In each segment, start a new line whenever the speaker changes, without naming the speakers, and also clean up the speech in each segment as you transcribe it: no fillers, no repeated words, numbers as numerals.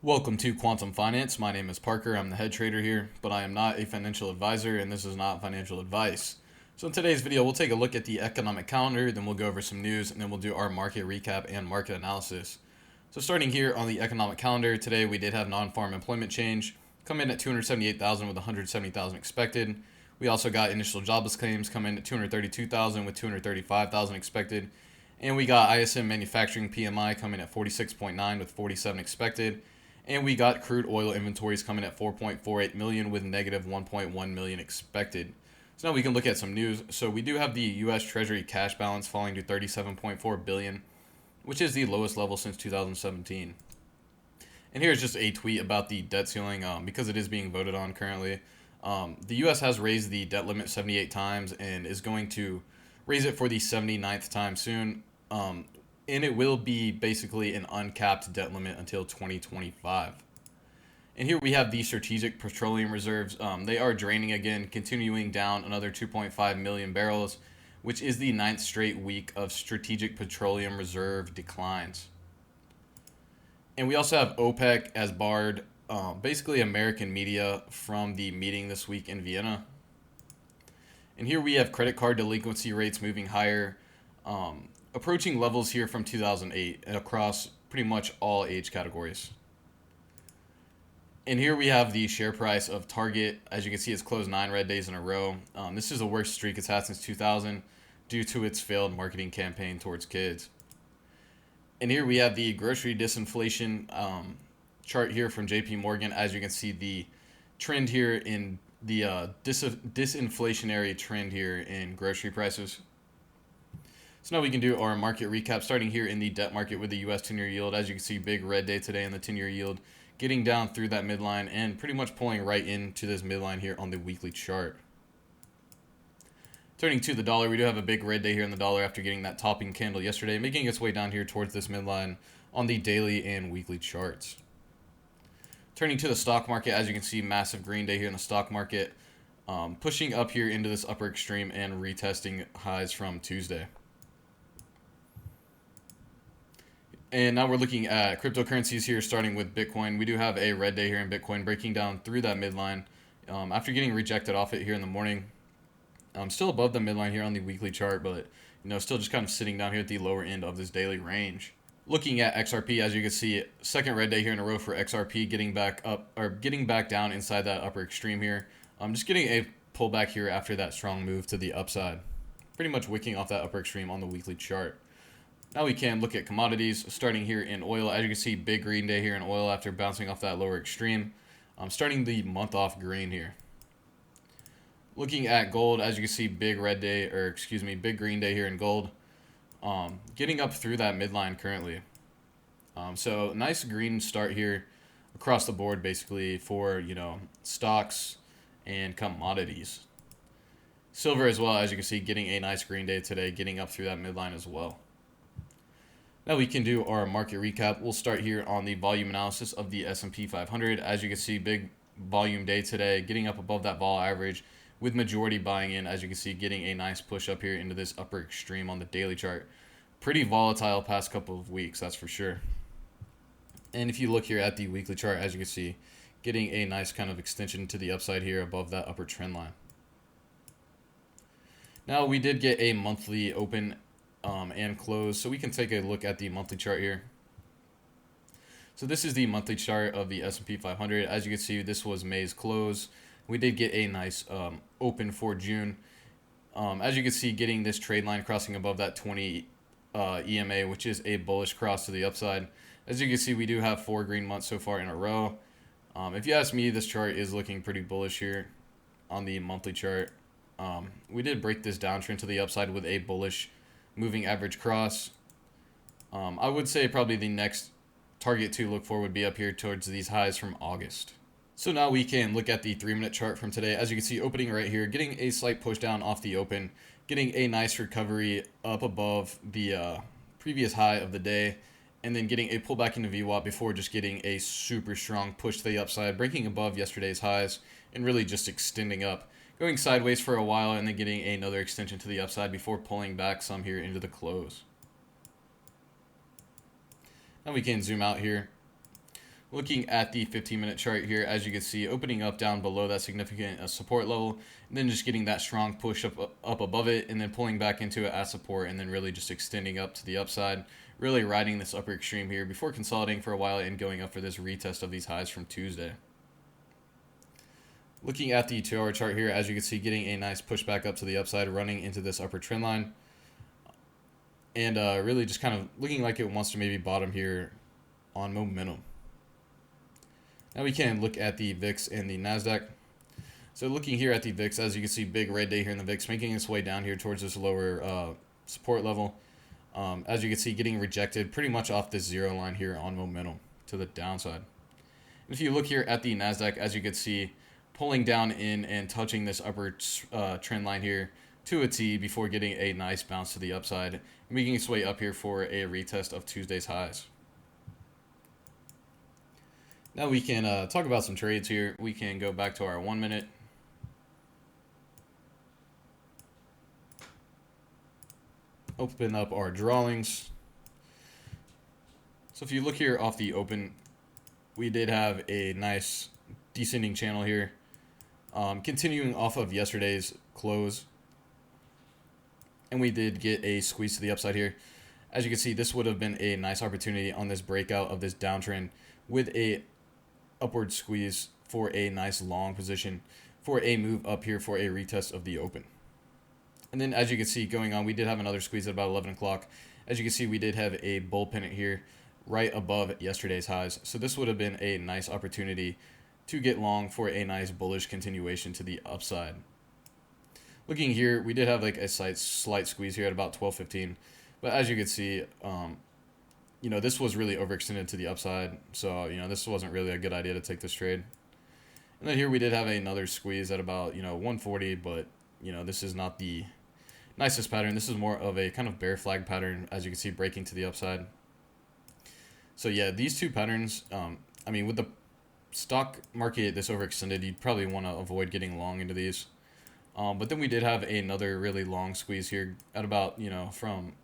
Welcome to Quantum Finance. My name is Parker. I'm the head trader here, but I am not a financial advisor and this is not financial advice. So in today's video, we'll take a look at the economic calendar, then we'll go over some news, and then we'll do our market recap and market analysis. So starting here on the economic calendar, today we did have non-farm employment change come in at 278,000 with 170,000 expected. We also got initial jobless claims come in at 232,000 with 235,000 expected. And we got ISM manufacturing PMI coming at 46.9 with 47 expected. And we got crude oil inventories coming at 4.48 million with negative 1.1 million expected. So now we can look at some news. So we do have the U.S. Treasury cash balance falling to 37.4 billion, which is the lowest level since 2017. And here's just a tweet about the debt ceiling because it is being voted on currently. The U.S. has raised the debt limit 78 times and is going to raise it for the 79th time soon. And it will be basically an uncapped debt limit until 2025. And here we have the strategic petroleum reserves. They are draining again, continuing down another 2.5 million barrels, which is the 9th straight week of strategic petroleum reserve declines. And we also have OPEC as barred basically American media from the meeting this week in Vienna. And here we have credit card delinquency rates moving higher, approaching levels here from 2008 and across pretty much all age categories. And here we have the share price of Target. As you can see, it's closed 9 red days in a row. This is the worst streak it's had since 2000 due to its failed marketing campaign towards kids. And here we have the grocery disinflation chart here from JP Morgan. As you can see, the trend here in the disinflationary trend here in grocery prices. So now we can do our market recap starting here in the debt market with the U.S. 10-year yield. As you can see, big red day today in the 10-year yield, getting down through that midline and pretty much pulling right into this midline here on the weekly chart. Turning to the dollar, we do have a big red day here in the dollar after getting that topping candle yesterday, making its way down here towards this midline on the daily and weekly charts. Turning to the stock market, as you can see, massive green day here in the stock market, pushing up here into this upper extreme and retesting highs from Tuesday. And now we're looking at cryptocurrencies here, starting with Bitcoin. We do have a red day here in Bitcoin, breaking down through that midline after getting rejected off it here in the morning. Still above the midline here on the weekly chart, but still just kind of sitting down here at the lower end of this daily range. Looking at XRP, as you can see, second red day here in a row for XRP, getting back up or getting back down inside that upper extreme here. Just getting a pullback here after that strong move to the upside, pretty much wicking off that upper extreme on the weekly chart. Now we can look at commodities, starting here in oil. As you can see, big green day here in oil after bouncing off that lower extreme. Starting the month off green here. Looking at gold, as you can see, big green day here in gold. Getting up through that midline currently. So nice green start here across the board basically for, stocks and commodities. Silver as well, as you can see, getting a nice green day today, getting up through that midline as well. Now we can do our market recap. We'll start here on the volume analysis of the S&P 500. As you can see, big volume day today, getting up above that vol average with majority buying in. As you can see, getting a nice push up here into this upper extreme on the daily chart. Pretty volatile past couple of weeks, that's for sure. And if you look here at the weekly chart, as you can see, getting a nice kind of extension to the upside here above that upper trend line. Now we did get a monthly open and close, so we can take a look at the monthly chart here. So this is the monthly chart of the S&P 500. As you can see, this was May's close. We did get a nice open for June. As you can see, getting this trade line crossing above that 20 EMA, which is a bullish cross to the upside. As you can see, we do have 4 green months so far in a row. If you ask me, this chart is looking pretty bullish here on the monthly chart. We did break this downtrend to the upside with a bullish moving average cross. I would say probably the next target to look for would be up here towards these highs from August. So now we can look at the 3-minute chart from today. As you can see, opening right here, getting a slight push down off the open, getting a nice recovery up above the previous high of the day, and then getting a pullback into VWAP before just getting a super strong push to the upside, breaking above yesterday's highs and really just extending up, going sideways for a while and then getting another extension to the upside before pulling back some here into the close. Now we can zoom out here. Looking at the 15-minute chart here, as you can see, opening up down below that significant support level, and then just getting that strong push up above it, and then pulling back into it at support, and then really just extending up to the upside, really riding this upper extreme here before consolidating for a while and going up for this retest of these highs from Tuesday. Looking at the 2-hour chart here, as you can see, getting a nice push back up to the upside, running into this upper trend line, and really just kind of looking like it wants to maybe bottom here on momentum. Now we can look at the VIX and the NASDAQ. So looking here at the VIX, as you can see, big red day here in the VIX, making its way down here towards this lower support level. As you can see, getting rejected pretty much off this zero line here on momentum to the downside. If you look here at the NASDAQ, as you can see, pulling down in and touching this upper trend line here to a T before getting a nice bounce to the upside, making its way up here for a retest of Tuesday's highs. Now we can talk about some trades here. We can go back to our 1 minute. Open up our drawings. So if you look here off the open, we did have a nice descending channel here. Continuing off of yesterday's close. And we did get a squeeze to the upside here. As you can see, this would have been a nice opportunity on this breakout of this downtrend with a upward squeeze for a nice long position for a move up here for a retest of the open. And then as you can see going on, we did have another squeeze at about 11 o'clock. As you can see, we did have a bull pennant here right above yesterday's highs. So this would have been a nice opportunity to get long for a nice bullish continuation to the upside. Looking here, we did have like a slight squeeze here at about 12:15. But as you can see, you know, this was really overextended to the upside. So, you know, this wasn't really a good idea to take this trade. And then here we did have another squeeze at about, 140. But, this is not the nicest pattern. This is more of a kind of bear flag pattern, as you can see, breaking to the upside. So, yeah, these two patterns, with the stock market this overextended, you'd probably want to avoid getting long into these. But then we did have another really long squeeze here at about, from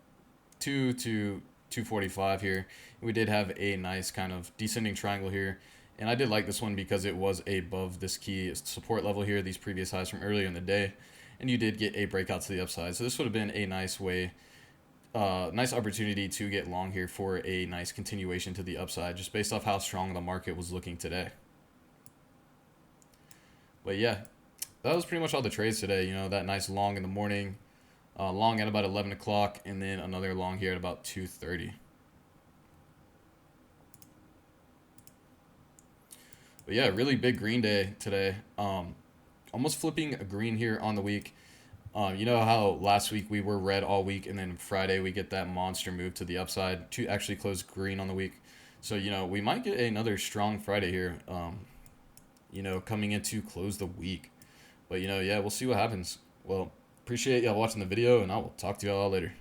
2 to 245 here. We did have a nice kind of descending triangle here, and I did like this one because it was above this key support level here, these previous highs from earlier in the day, and you did get a breakout to the upside. So this would have been a nice opportunity to get long here for a nice continuation to the upside, just based off how strong the market was looking today. But yeah, that was pretty much all the trades today. That nice long in the morning, long at about 11 o'clock, and then another long here at about 2:30. But yeah, really big green day today. Almost flipping a green here on the week. You know how last week we were red all week, and then Friday we get that monster move to the upside to actually close green on the week. So, we might get another strong Friday here, coming into close the week. But, yeah, we'll see what happens. Well, appreciate y'all watching the video, and I will talk to y'all later.